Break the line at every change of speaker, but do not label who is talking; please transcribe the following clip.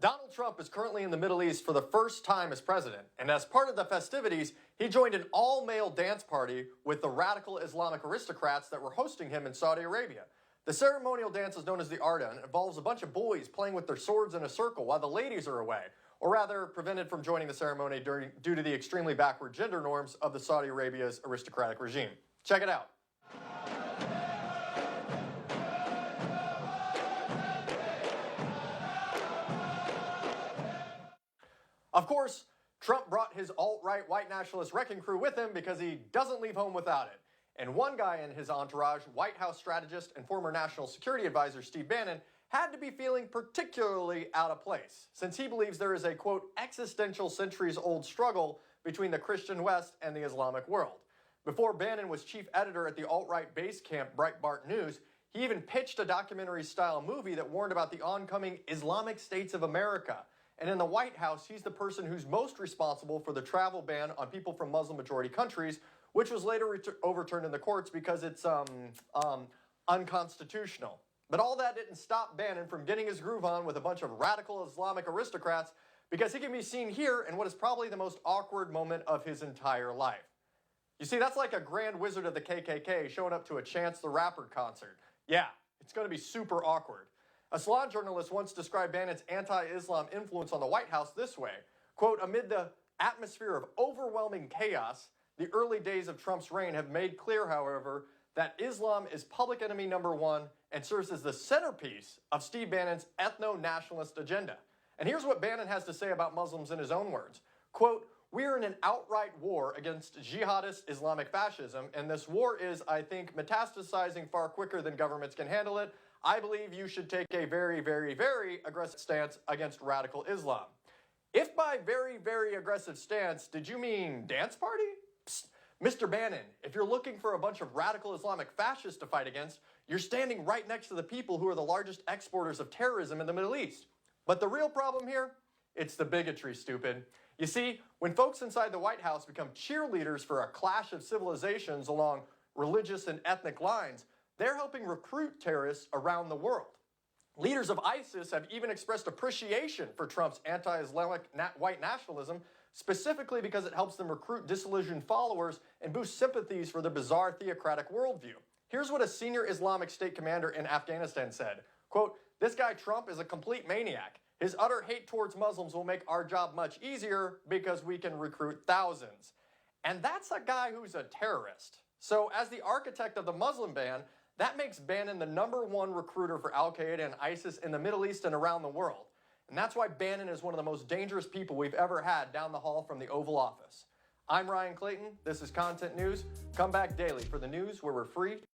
Donald Trump is currently in the Middle East for the first time as president, and as part of the festivities, he joined an all-male dance party with the radical Islamic aristocrats that were hosting him in Saudi Arabia. The ceremonial dance is known as the Arda and involves a bunch of boys playing with their swords in a circle while the ladies are away, or rather prevented from joining the ceremony due to the extremely backward gender norms of the Saudi Arabia's aristocratic regime. Check it out. Of course, Trump brought his alt-right white nationalist wrecking crew with him because he doesn't leave home without it. And one guy in his entourage, White House strategist and former National Security Advisor Steve Bannon, had to be feeling particularly out of place, since he believes there is a, quote, existential centuries-old struggle between the Christian West and the Islamic world. Before Bannon was chief editor at the alt-right base camp Breitbart News, he even pitched a documentary-style movie that warned about the oncoming Islamic States of America. And in the White House, he's the person who's most responsible for the travel ban on people from Muslim-majority countries, which was later overturned in the courts because it's unconstitutional. But all that didn't stop Bannon from getting his groove on with a bunch of radical Islamic aristocrats, because he can be seen here in what is probably the most awkward moment of his entire life. You see, that's like a grand wizard of the KKK showing up to a Chance the Rapper concert. Yeah, it's going to be super awkward. A Salon journalist once described Bannon's anti-Islam influence on the White House this way, quote, amid the atmosphere of overwhelming chaos, the early days of Trump's reign have made clear, however, that Islam is public enemy number one and serves as the centerpiece of Steve Bannon's ethno-nationalist agenda. And here's what Bannon has to say about Muslims in his own words. Quote, we are in an outright war against jihadist Islamic fascism, and this war is, I think, metastasizing far quicker than governments can handle it. I believe you should take a very, very, very aggressive stance against radical Islam. If by very, very aggressive stance, did you mean dance party? Psst. Mr. Bannon, if you're looking for a bunch of radical Islamic fascists to fight against, you're standing right next to the people who are the largest exporters of terrorism in the Middle East. But the real problem here? It's the bigotry, stupid. You see, when folks inside the White House become cheerleaders for a clash of civilizations along religious and ethnic lines, they're helping recruit terrorists around the world. Leaders of ISIS have even expressed appreciation for Trump's anti-Islamic white nationalism, specifically because it helps them recruit disillusioned followers and boost sympathies for their bizarre theocratic worldview. Here's what a senior Islamic State commander in Afghanistan said, quote, this guy Trump is a complete maniac. His utter hate towards Muslims will make our job much easier because we can recruit thousands. And that's a guy who's a terrorist. So as the architect of the Muslim ban, that makes Bannon the #1 recruiter for Al-Qaeda and ISIS in the Middle East and around the world. And that's why Bannon is one of the most dangerous people we've ever had down the hall from the Oval Office. I'm Ryan Clayton. This is Content News. Come back daily for the news where we're free